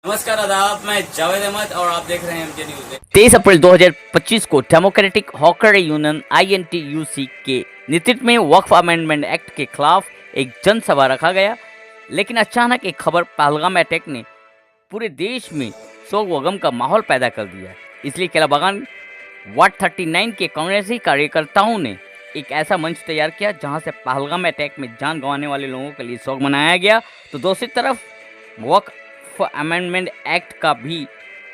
नमस्कार आदाब, मैं जावेद अहमद और आप देख रहे हैं एमके न्यूज़। 23 अप्रैल 2025 को डेमोक्रेटिक हॉकर यूनियन INTUC के नेतृत्व में वक्फ अमेंडमेंट एक्ट के खिलाफ एक जनसभा रखा गया। लेकिन अचानक एक खबर पहलगाम अटैक ने पूरे देश में शोक व गम का माहौल पैदा कर दिया। इसलिए केलाबागान वार्ड 39 के कांग्रेसी कार्यकर्ताओं ने एक ऐसा मंच तैयार किया जहां से पहलगाम अटैक में जान गंवाने वाले लोगों के लिए शोक मनाया गया, तो दूसरी तरफ वक्फ अमेंडमेंट एक्ट का भी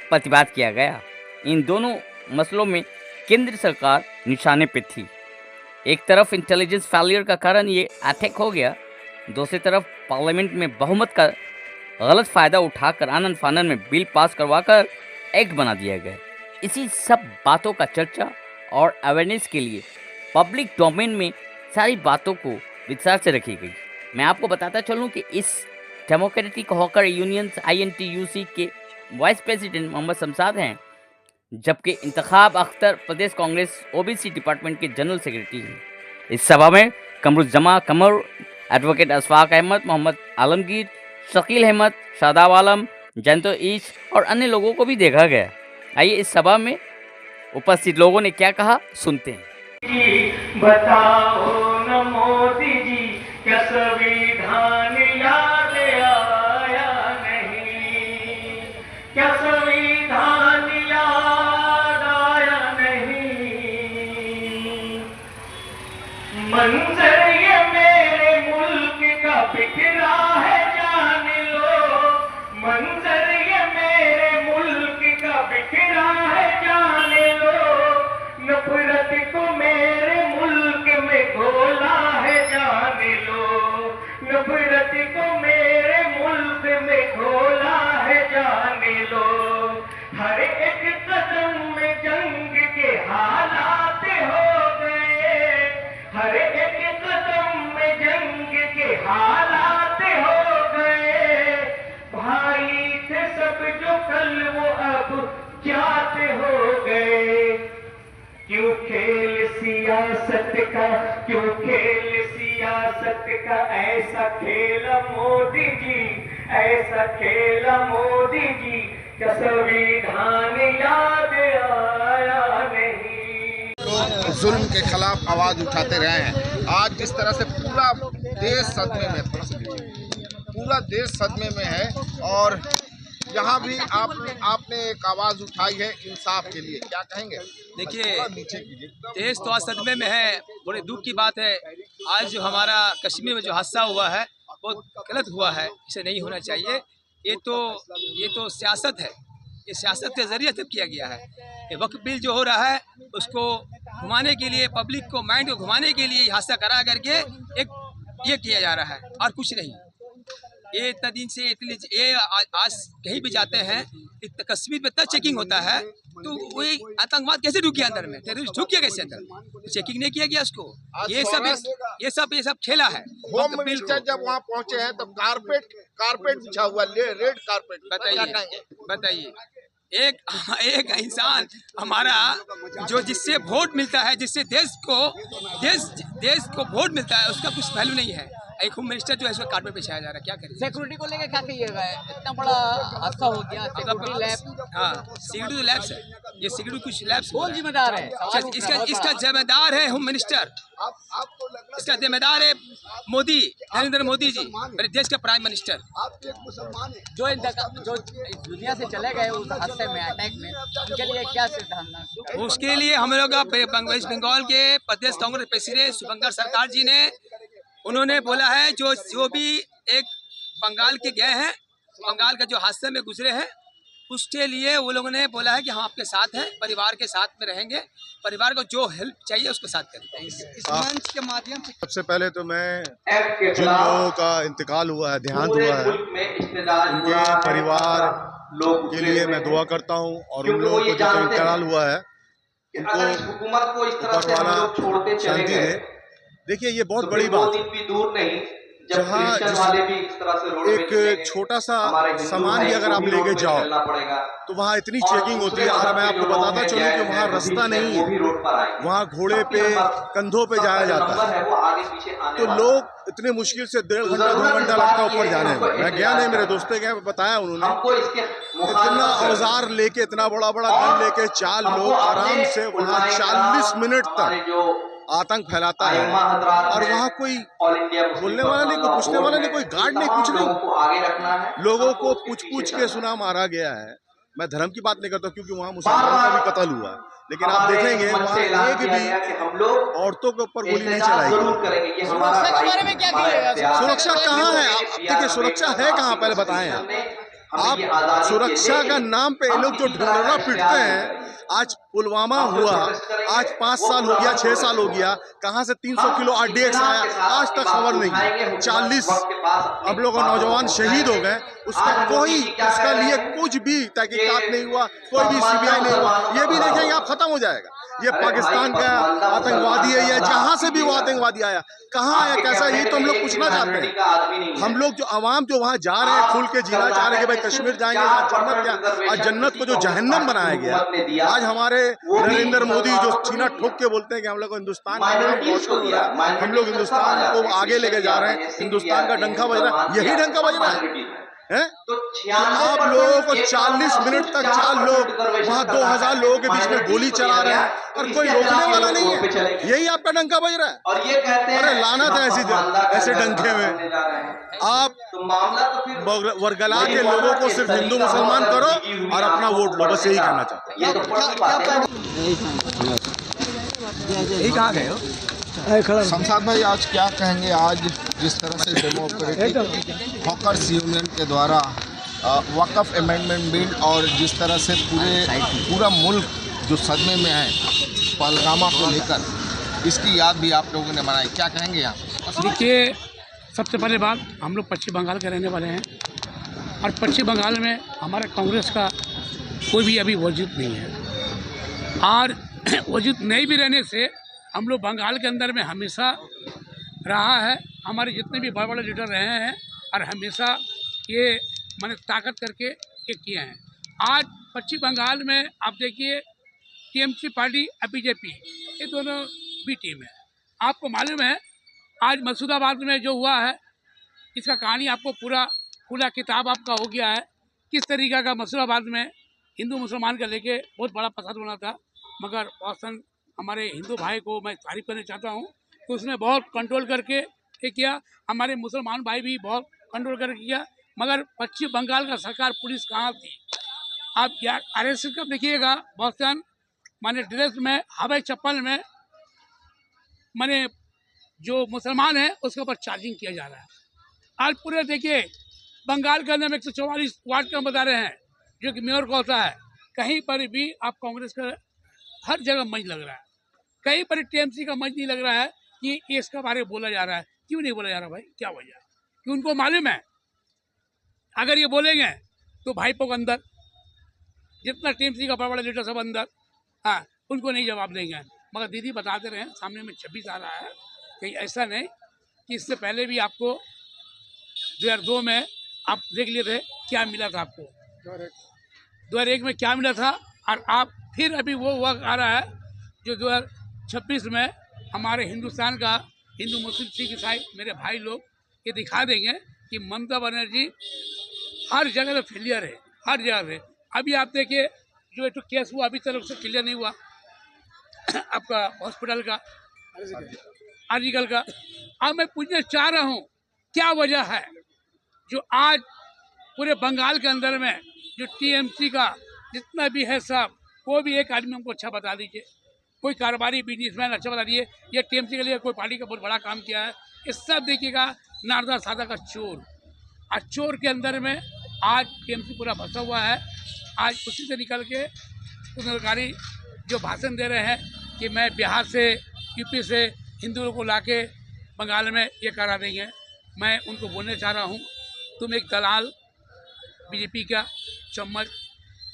प्रतिवाद किया गया। इन दोनों मसलों में केंद्र सरकार निशाने पे थी। एक तरफ इंटेलिजेंस फेलियर का कारण ये अटैक हो गया, दूसरी तरफ पार्लियामेंट में बहुमत का गलत फ़ायदा उठाकर आनंद फानन में बिल पास करवाकर एक्ट बना दिया गया। इसी सब बातों का चर्चा और अवेयरनेस के लिए पब्लिक डोमेन में सारी बातों को विस्तार से रखी गई। मैं आपको बताता चलूँ कि इस डेमोक्रेटिक हॉकर यूनियन INTUC के वाइस प्रेसिडेंट मोहम्मद शमशाद हैं, जबकि इंतखाब अख्तर प्रदेश कांग्रेस OBC डिपार्टमेंट के जनरल सेक्रेटरी हैं। इस सभा में कमरुज्जमा कमर, एडवोकेट अशफाक अहमद, मोहम्मद आलमगीर, शकील अहमद, शादाब आलम, जयंतो ईश और अन्य लोगों को भी देखा गया। आइए इस सभा में उपस्थित लोगों ने क्या कहा, सुनते हैं। बताओ न मोदी जी, क्या संविधान याद आया नहीं? क्या संविधान याद आया नहीं? मंजर ये मेरे मुल्क का बिखरा है, जान लो। मंजर ये मेरे मुल्क का बिखरा है, जान लो। नफरत को मेरे मुल्क में घोला है, जान लो। नफरत को मेरे मुल्क में घोला है, जान लो। हर एक कदम में जंग के हालात हो गए। हर एक कदम में जंग के हालात हो गए। भाई थे सब जो कल वो अब जाते हो गए। क्यों खेल सियासत का, क्यों खेल सियासत का? ऐसा खेला मोदी जी, ऐसा खेला मोदी जी। क्या संविधान याद आया नहीं? जुल्म के खिलाफ आवाज उठाते रहे हैं। आज जिस तरह से पूरा देश सदमे में, पूरा देश सदमे में है, और यहाँ भी आपने एक आवाज उठाई है इंसाफ के लिए, क्या कहेंगे? देखिए, देश तो आज सदमे में है। बड़े दुख की बात है, आज जो हमारा कश्मीर में जो हादसा हुआ है बहुत गलत हुआ है, इसे नहीं होना चाहिए। ये तो सियासत है, ये सियासत के जरिए तब किया गया है। ये वक्फ बिल जो हो रहा है उसको घुमाने के लिए, पब्लिक को माइंड को घुमाने के लिए हादसा करा करके एक ये किया जा रहा है और कुछ नहीं। ये इतना दिन से ये आज कहीं भी जाते हैं, कश्मीर में इतना चेकिंग होता है, तो वही आतंकवाद कैसे ढुक गया अंदर में? टेररिस्ट ढुक गया कैसे अंदर? तो चेकिंग नहीं किया गया उसको। ये सब खेला है। होम मिनिस्टर जब वहाँ पहुँचे हैं तब कारपेट बिछा हुआ, रेड कारपेट। बताइए, एक इंसान हमारा जो जिससे वोट मिलता है, जिससे देश को वोट मिलता है, उसका कुछ वैल्यू नहीं है। एक होम मिनिस्टर जो है इसको कारपेट पे छाया जा रहा है, क्या करें? सिक्योरिटी को लेकर क्या कहिएगा? इतना बड़ा हादसा हो गया, सिक्योरिटी लैब। हाँ, सिक्योरिटी लैब्स है, ये सिक्योरिटी कुछ लैब्स। कौन जिम्मेदार है? इसका जिम्मेदार है होम मिनिस्टर, इसका जिम्मेदार है मोदी, नरेंद्र मोदी जी, मेरे देश का प्राइम मिनिस्टर। जो दुनिया से चले गए उस हादसे में, अटैक में, उनके लिए क्या सिद्धांत? उसके लिए हम लोग वेस्ट बंगाल के प्रदेश कांग्रेस प्रेसिडेंट शुभंकर सरकार जी ने उन्होंने बोला है, जो भी एक बंगाल के गए हैं, बंगाल का जो हादसे में गुजरे हैं, उसके लिए वो लोगों ने बोला है कि हम आपके साथ हैं, परिवार के साथ में रहेंगे, परिवार को जो हेल्प चाहिए उसके साथ करेंगे। इस मंच के माध्यम से सबसे पहले तो मैं जिन लोगों का इंतकाल हुआ है, देहांत हुआ है, उनके परिवार के लिए मैं दुआ करता हूं, और उन लोगों को जो इंतकाल हुआ है उनको ऊपर वाला शांति दे। देखिए, ये बहुत बड़ी बात है। जहाँ एक छोटा सा सामान भी अगर आप लेके जाओ तो वहाँ इतनी चेकिंग होती है। और मैं आपको बताता चलूँ कि वहाँ रास्ता नहीं है, वहाँ घोड़े पे कंधों पे जाया जाता है, तो लोग इतने मुश्किल से 1.5 घंटा 2 घंटा लगता है ऊपर जाने में। मैं गया नहीं, मेरे दोस्तों गए, बताया उन्होंने, इतना औजार लेके, इतना बड़ा बड़ा गन लेके 4 लोग आराम से वहाँ 40 मिनट तक आतंक फैलाता है। और वहाँ कोई बोलने वाला नहीं, कोई पूछने वाला नहीं, कोई गार्ड नहीं, कुछ नहीं। लोगों को पूछ के सुना मारा गया है। मैं धर्म की बात नहीं करता क्योंकि वहाँ मुसलमानों का भी कत्ल हुआ है, लेकिन आप देखेंगे वहाँ एक भी औरतों के ऊपर गोली नहीं चलाई गई। सुरक्षा कहाँ है? आप देखिए, सुरक्षा है कहाँ, पहले बताएं आप। सुरक्षा का नाम पे ये लोग जो ढिंढोरा पीटते हैं। आज पुलवामा हुआ, आज 5 साल हो गया, 6 साल हो गया, कहाँ से 300 किलो RDX आया, आज तक खबर नहीं। 40 अब लोग नौजवान शहीद हो गए, उसका लिए कुछ भी तहकीकात नहीं हुआ, कोई भी CBI नहीं हुआ। ये भी देखेंगे आप, खत्म हो जाएगा। ये पाकिस्तान का आतंकवादी है या जहाँ से भी वो आतंकवादी आया, कहाँ आया, कैसा, ये तो हम लोग पूछना चाहते हैं। हम लोग जो अवाम जो वहाँ जा रहे हैं, खुल के जीना चाह रहे हैं कि भाई कश्मीर जाएंगे, वहाँ जन्नत क्या, आज जन्नत को जो जहन्नम बनाया गया। आज हमारे नरेंद्र मोदी जो सीना ठोक के बोलते हैं कि हम लोग हिंदुस्तान का नाम रोशन हो रहा है, हम लोग हिंदुस्तान को आगे लेके जा रहे हैं, हिंदुस्तान का डंका बज रहा है, यही डंका बज रहा है। तो आप लोगों को 40 मिनट तक 4 लोग वहाँ 2000 लोगों के बीच में गोली चला रहे हैं और कोई रोकने वाला नहीं है। यही आपका डंका बज रहा है। और ये कहते हैं, अरे लानत है ऐसे डंके में। आप वरगला के लोगों को सिर्फ हिंदू मुसलमान करो और अपना वोट लो, बस यही कहना चाहते हैं। यही कहाँ गए हो शमशाद भाई, आज क्या कहेंगे? आज जिस तरह से डेमोक्रेटिक हॉकर्स यूनियन के द्वारा वक़्फ़ अमेंडमेंट बिल और जिस तरह से पूरा मुल्क जो सदमे में है पहलगामा को लेकर, इसकी याद भी आप लोगों ने मनाई, क्या कहेंगे यहाँ? देखिए, सबसे पहले बात, हम लोग पश्चिम बंगाल के रहने वाले हैं और पश्चिम बंगाल में हमारे कांग्रेस का कोई भी अभी वजूद नहीं है। और वजूद नहीं भी रहने से हम लोग बंगाल के अंदर में हमेशा रहा है, हमारे जितने भी बड़े बड़े लीडर रहे हैं और हमेशा ये मैंने ताकत करके ये किए हैं। आज पश्चिम बंगाल में आप देखिए, TMC पार्टी और BJP, ये दोनों भी टीम है। आपको मालूम है आज मसूदाबाद में जो हुआ है, इसका कहानी आपको पूरा किताब आपका हो गया है। किस तरीक़ा का मसूदाबाद में हिंदू मुसलमान का लेके बहुत बड़ा फसाद बना था, मगर बॉसन हमारे हिंदू भाई को मैं तारीफ करना चाहता हूँ कि उसने बहुत कंट्रोल करके ये किया। हमारे मुसलमान भाई भी बहुत कंट्रोल करके किया। मगर पश्चिम बंगाल का सरकार पुलिस कहाँ थी? आप यार RSS का देखिएगा, बॉसन माने ड्रेस में, हवाई चप्पल में, माने जो मुसलमान है उसके ऊपर चार्जिंग किया जा रहा है। आज पूरे देखिए बंगाल के अंदर में 144 वार्ड का बता रहे हैं, जो कि मेयर का होता है। कहीं पर भी आप कांग्रेस का हर जगह मंच लग रहा है, कहीं पर TMC का मंच नहीं लग रहा है कि इसका बारे में बोला जा रहा है। क्यों नहीं बोला जा रहा भाई? क्या वजह? कि उनको मालूम है अगर ये बोलेंगे तो भाईपो के अंदर जितना TMC का बड़ा बड़ा लीडर सब अंदर, हाँ, उनको नहीं जवाब देंगे। मगर दीदी बताते रहे, सामने में 26 आ रहा है, कहीं ऐसा नहीं कि इससे पहले भी आपको 2002 में आप देख लिए थे क्या मिला था आपको, 2001 में क्या मिला था, और आप फिर अभी वो वक्त आ रहा है जो 2026 में हमारे हिंदुस्तान का हिंदू मुस्लिम सिख ईसाई मेरे भाई लोग ये दिखा देंगे कि ममता बनर्जी हर जगह पे फेलियर है, हर जगह पे। अभी आप देखिए, जो एक केस हुआ अभी तक से क्लियर नहीं हुआ आपका हॉस्पिटल का, आर्टिकल का। अब मैं पूछना चाह रहा हूँ क्या वजह है जो आज पूरे बंगाल के अंदर में जो TMC का जितना भी है सब, कोई भी एक आदमी हमको अच्छा बता दीजिए, कोई कारोबारी बिजनेसमैन अच्छा बता दीजिए ये TMC के लिए कोई पार्टी का बहुत बड़ा काम किया है। इस सब देखिएगा नारदा सादा का चोर, और चोर के अंदर में आज TMC पूरा फंसा हुआ है। आज उसी से निकल के सरकारी जो भाषण दे रहे हैं कि मैं बिहार से यूपी से हिंदुओं को लाके बंगाल में ये करा देंगे। मैं उनको बोलने चाह रहा हूँ, तुम एक दलाल BJP का चम्मच,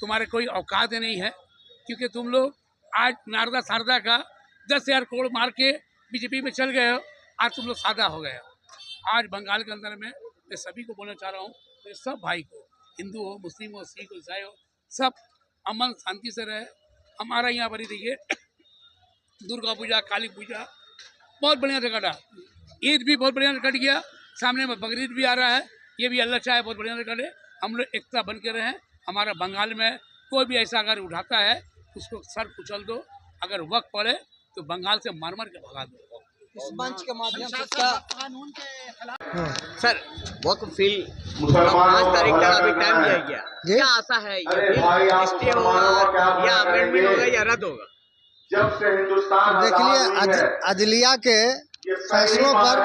तुम्हारे कोई औकात नहीं है, क्योंकि तुम लोग आज नारदा शारदा का 10,000 करोड़ मार के BJP में चल गए हो, आज तुम लोग सादा हो गए हो। आज बंगाल के अंदर में मैं सभी को बोलना चाह रहा हूँ, मेरे सब भाई को, हिंदू हो, मुस्लिम हो, सिख हो, ईसाई हो, सब अमन शांति से रहे। हमारा यहाँ पर ही देखिए दुर्गा पूजा, काली पूजा बहुत बढ़िया से कटा, ईद भी बहुत बढ़िया से कट गया, सामने में बकरीद भी आ रहा है, ये भी अल्लाह चाहे बहुत बढ़िया से कटे। हम लोग एकता बन के रहें। हमारा बंगाल में कोई भी ऐसा अगर उठाता है उसको सर कुचल दो, अगर वक्त पड़े तो बंगाल से मार मार के भगा दो। इस मंच के माध्यम से सर वक्फ बिल 5 तारीख तक अभी टाइम दिया गया, क्या आशा है ये बिल स्टे होगा या अमेंडमेंट होगा या रद्द होगा? देखिए, अदलिया के फैसलों पर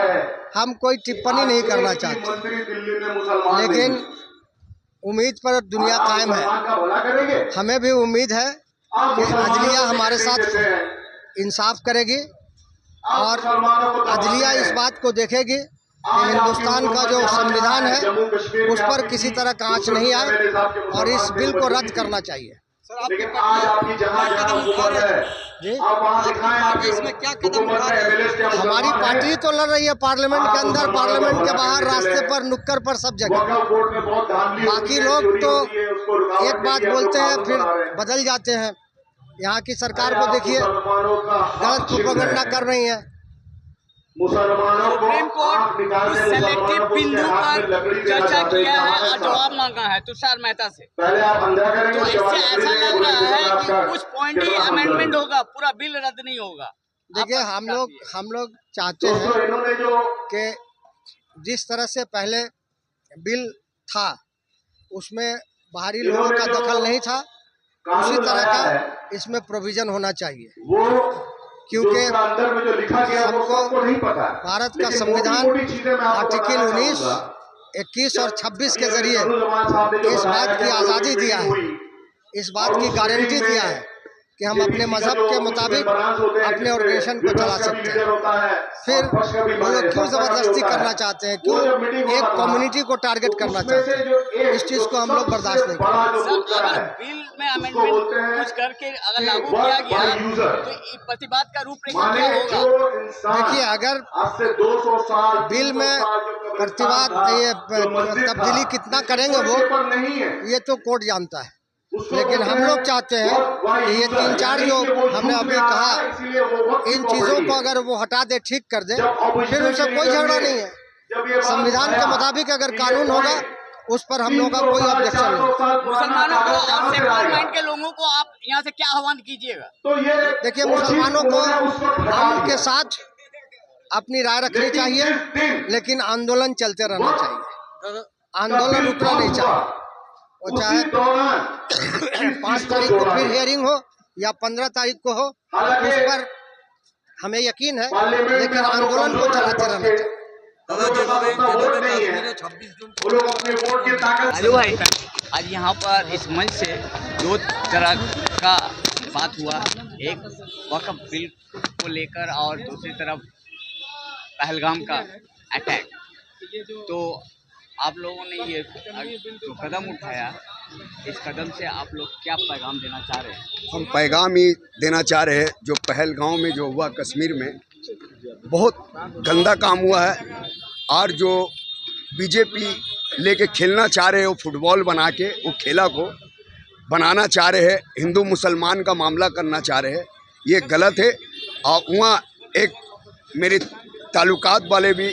हम कोई टिप्पणी नहीं करना चाहते, लेकिन उम्मीद पर दुनिया कायम है। हमें भी उम्मीद है कि अदलिया हमारे साथ इंसाफ करेगी और अदलिया इस बात को देखेगी कि हिंदुस्तान का जो संविधान है उस पर किसी तरह का आँच नहीं आए और इस बिल को रद्द करना चाहिए। जी, इसमें क्या कदम उठा रहे हैं? हमारी पार्टी तो लड़ रही है पार्लियामेंट के अंदर, पार्लियामेंट के बाहर, रास्ते पर, नुक्कड़ पर, सब जगह। बाकी लोग तो एक बात बोलते हैं फिर बदल जाते हैं। यहाँ की सरकार को देखिए, गलत प्रोपेगेंडा कर रही है। सुप्रीम कोर्ट कुछ सेलेक्टिव बिंदु पर चर्चा किया है और जवाब मांगा है तुषार मेहता से, तो इससे ऐसा लग रहा है कि कुछ पॉइंट ही अमेंडमेंट होगा, पूरा बिल रद्द नहीं होगा। देखिए, हम लोग चाहते हैं कि जिस तरह से पहले बिल था उसमें बाहरी लोगों का दखल नहीं था, उसी तरह का इसमें प्रोविजन होना चाहिए, क्योंकि हमको भारत का संविधान आर्टिकल 19, 21 और 26 के जरिए इस बात की आज़ादी दिया है, इस बात की गारंटी दिया है कि हम अपने मजहब के मुताबिक अपने ऑर्गेनाइजेशन को चला सकते हैं। फिर वो लोग क्यों ज़बरदस्ती करना चाहते हैं, क्यों एक कम्युनिटी को टारगेट करना चाहते हैं? इस चीज़ को हम लोग बर्दाश्त नहीं करेंगे। अगर बिल में अमेंडमेंट कुछ करके अगर लागू किया गया तो प्रतिवाद का रूपरेखा क्या होगा? देखिए, अगर बिल में प्रतिवाद ये तब्दीली कितना करेंगे वो ये तो कोर्ट जानता है, लेकिन हम लोग चाहते हैं कि ये 3-4 जो हमने अभी कहा, इन चीज़ों को अगर वो हटा दे, ठीक कर दे, फिर उनसे कोई झगड़ा नहीं है। संविधान के मुताबिक अगर कानून होगा उस पर हम लोग का कोई ऑब्जेक्शन नहीं। मुसलमानों को और सेकुलर माइंड के लोगों को आप यहाँ से क्या आह्वान कीजिएगा? देखिए, मुसलमानों को हम उनके साथ अपनी राय रखनी चाहिए, लेकिन आंदोलन चलते रहना चाहिए, आंदोलन रुकना नहीं चाहिए। वो चाहे 5 तारीख को फिर हियरिंग हो या 15 तारीख को हो, उस पर हमें यकीन है, लेकिन आंदोलन को चलाते रहना चाहिए। हेलो भाई, आज यहाँ पर इस मंच से 2 तरह का बात हुआ, एक वक्फ बिल को लेकर और दूसरी तरफ पहलगाम का अटैक। तो आप लोगों ने ये जो कदम उठाया, इस कदम से आप लोग क्या पैगाम देना चाह रहे हैं? हम पैगाम ही देना चाह रहे हैं, जो पहलगाम में जो हुआ कश्मीर में बहुत गंदा काम हुआ है, और जो बीजेपी लेके खेलना चाह रहे हैं, वो फुटबॉल बना के वो खेला को बनाना चाह रहे हैं, हिंदू मुसलमान का मामला करना चाह रहे हैं, ये गलत है। और वहाँ एक मेरे ताल्लुकात वाले भी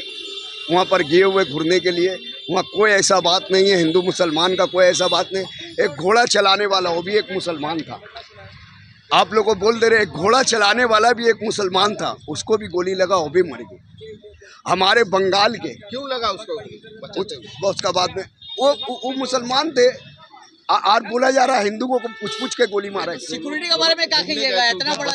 वहाँ पर गए हुए घूरने के लिए, वहाँ कोई ऐसा बात नहीं है, हिंदू मुसलमान का कोई ऐसा बात नहीं। एक घोड़ा चलाने वाला वो भी एक मुसलमान था, आप लोगों को बोल दे रहे, एक घोड़ा चलाने वाला भी एक मुसलमान था, उसको भी गोली लगा, वो भी मर गई। हमारे बंगाल के क्यों लगा उसको? उसका बाद में वो मुसलमान थे, और बोला जा रहा है हिंदू को पूछ के गोली मारा। सिक्योरिटी के बारे में क्या कहिएगा? इतना बड़ा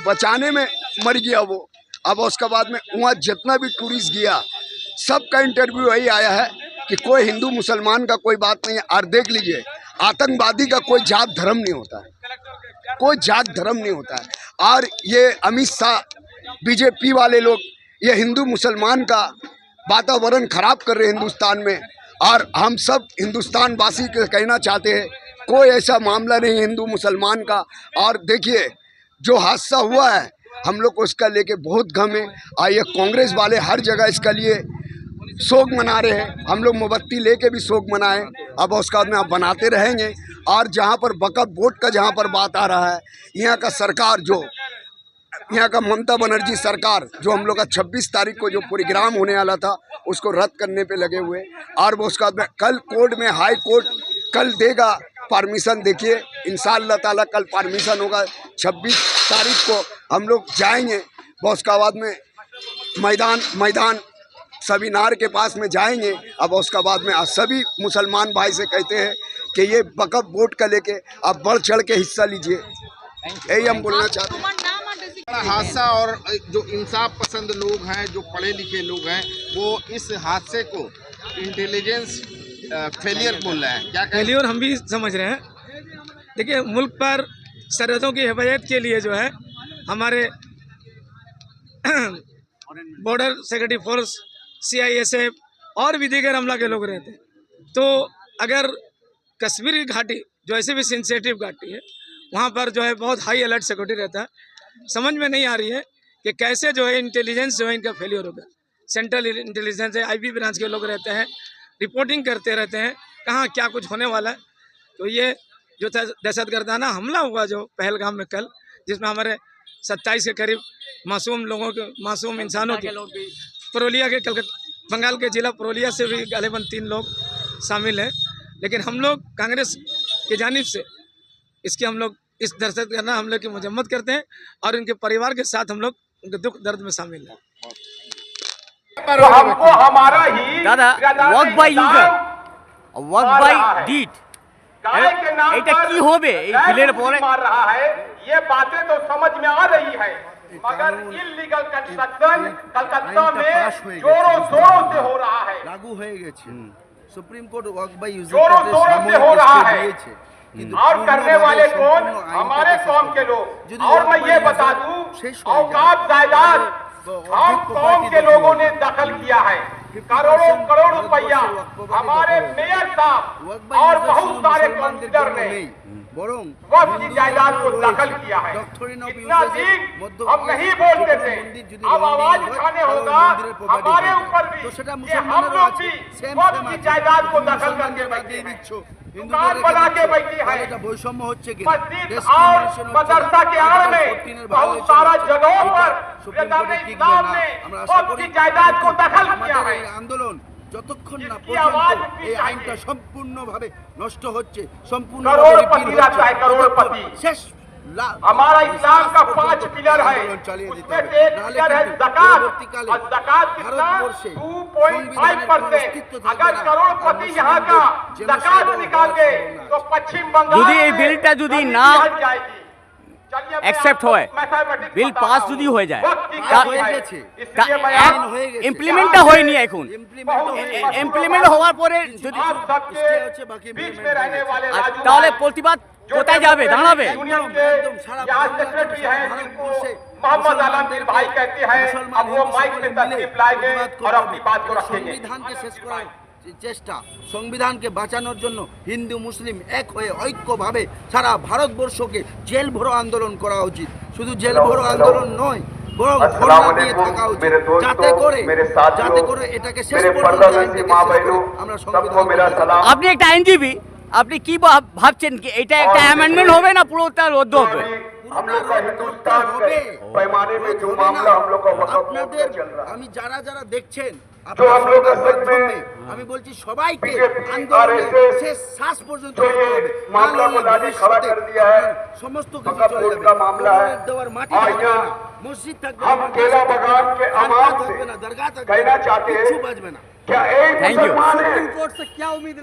बचाने में मर गया वो। अब उसके बाद में वहाँ जितना भी टूरिस्ट गया, सबका इंटरव्यू वही आया है कि कोई हिंदू मुसलमान का कोई बात नहीं है। और देख लीजिए, आतंकवादी का कोई जात धर्म नहीं होता है, कोई जात धर्म नहीं होता है। और ये अमित शाह, बीजेपी वाले लोग ये हिंदू मुसलमान का वातावरण खराब कर रहे हैं हिंदुस्तान में। और हम सब हिंदुस्तान वासी के कहना चाहते हैं, कोई ऐसा मामला नहीं हिंदू मुसलमान का। और देखिए, जो हादसा हुआ है हम लोग को इसका लेके बहुत गम है। और ये कांग्रेस वाले हर जगह इसका लिए शोक मना रहे हैं, हम लोग मोमबत्ती लेके भी शोक मनाएं। अब उसका बाद में आप बनाते रहेंगे। और जहाँ पर वक्फ बोर्ड का जहाँ पर बात आ रहा है, यहाँ का सरकार जो यहाँ का ममता बनर्जी सरकार जो हम लोग का 26 तारीख को जो प्रोग्राम होने वाला था उसको रद्द करने पे लगे हुए। और वो उसका बाद में कल कोर्ट में हाई कोर्ट कल देगा परमिशन। देखिए इंशाअल्लाह ताला कल परमिशन होगा। 26 तारीख को हम लोग जाएंगे। वो उसका बाद में मैदान सबिनार के पास में जाएंगे। अब उसका बाद में सभी मुसलमान भाई से कहते हैं कि ये वक्फ बोर्ड का लेके आप बढ़ चढ़ के हिस्सा लीजिए। यही हम बोलना चाहते हैं। बड़ा हादसा, और जो इंसाफ पसंद लोग हैं, जो पढ़े लिखे लोग हैं, वो इस हादसे को इंटेलिजेंस फेलियर बोल रहे हैं। क्या फेलियर हम भी समझ रहे हैं। देखिए मुल्क पर सरहदों की हिफाजत के लिए जो है हमारे बॉर्डर सिक्योरिटी फोर्स, CISF और भी दीगर अमला के लोग रहते हैं। तो अगर कश्मीर की घाटी जो ऐसे भी सेंसिटिव घाटी है, वहाँ पर जो है बहुत हाई अलर्ट सिक्योरिटी रहता है। समझ में नहीं आ रही है कि कैसे जो है इंटेलिजेंस जो है इनका फेलियर होगा। सेंट्रल इंटेलिजेंस है, IB ब्रांच के लोग रहते हैं, रिपोर्टिंग करते रहते हैं कहाँ क्या कुछ होने वाला है। तो ये जो था दहशतगर्दाना हमला हुआ जो पहलगाम में कल, जिसमें हमारे 27 के करीब मासूम इंसानों के पुरुलिया के बंगाल के जिला पुरुलिया से भी गालिबन 3 लोग शामिल हैं। लेकिन हम लोग कांग्रेस की जानिब से हम लोग इस दहशतगर्दाना हमले की मजम्मत करते हैं और इनके परिवार के साथ हम लोग उनके दुख दर्द में शामिल हैं। तो हमको हमारा ही दादा work by user work by did এটা কি হবে এই বিলের পরে मार रहा है। ये बातें तो समझ में आ रही है, मगर इलीगल कंस्ट्रक्शन कलकत्ता में जोरों शोरों से हो रहा है, लागू হয়ে গেছে। Supreme court work by user जोरों शोरों से हो रहा है। और करने वाले कौन? हमारे कौम के लोग। और मैं ये बता दूं, औकात जायदाद हम कौम के लोगों ने दखल किया है। करोड़ों करोड़ रुपया हमारे मेयर साहब और बहुत सारे काउंसिलर ने वक्फ की जायदाद को दखल किया है। इतना दिन हम नहीं बोलते थे, अब आवाज उठाने होगा हमारे ऊपर भी कि हम लोग भी वक्फ की जायदाद को दखल करके बैठे हैं, दुकान बना के बैठी है। मस्जिद और मदरसा के आड़ में बहुत सारा जगहों पर इस्लाम ने वक्फ की जायदाद को दखल किया है। आंदोलन যতক্ষণ না পর্যন্ত এই আইনটা সম্পূর্ণভাবে নষ্ট হচ্ছে, करोड़पति শেষ। हमारा इस्लाम का 5 पिलर है, उसमें से एक पिलर है ज़कात, और ज़कात कितना 2.5%। अगर करोड़पति यहाँ का ज़कात निकाल दे तो पश्चिम बंगाल যদি এই বিলটা যদি না एक्सेप्ट হয়, বিল পাস যদি হয়ে যায়, ইমপ্লিমেন্টটা হয়নি এখন। ইমপ্লিমেন্ট হওয়ার পরে যদি তাহলে প্রতিবাদ কোথায় যাবে, দাঁড়াবে? मोहम्मद आलमगीर भाई कहते हैं अब वो माइक में तशरीफ लाएंगे और अपनी बात को रखेंगे। সংবিধানকে শেষ করার চেষ্টা, সংবিধানকে বাঁচানোর জন্য হিন্দু মুসলিম এক হয়ে ঐক্যভাবে সারা ভারতবর্ষকে জেল ভরো আন্দোলন করা উচিত। শুধু জেল ভরো আন্দোলন নয়, বরং ধর্ণা দিয়ে থাকা উচিত, যাতে করে এটাকে শেষ পর্যন্ত আমরা সংবিধান। আপনি একটা আইনজীবী, আপনি কি ভাবছেন কি এটা একটা অ্যামেন্ডমেন্ট হবে না পুরোটা রদ্দ হবে? আমি যারা যারা দেখছেন আমি বলছি সবাইকে আন্দোলনের শেষ শ্বাস পর্যন্ত সমস্ত কিছু চলে যাবে। দেওয়ার মাটি মসজিদ থাকবে না, দরগা থাকবে না, কিছু বাজবে না। Thank you. सुप्रीम कोर्ट से क्या उम्मीद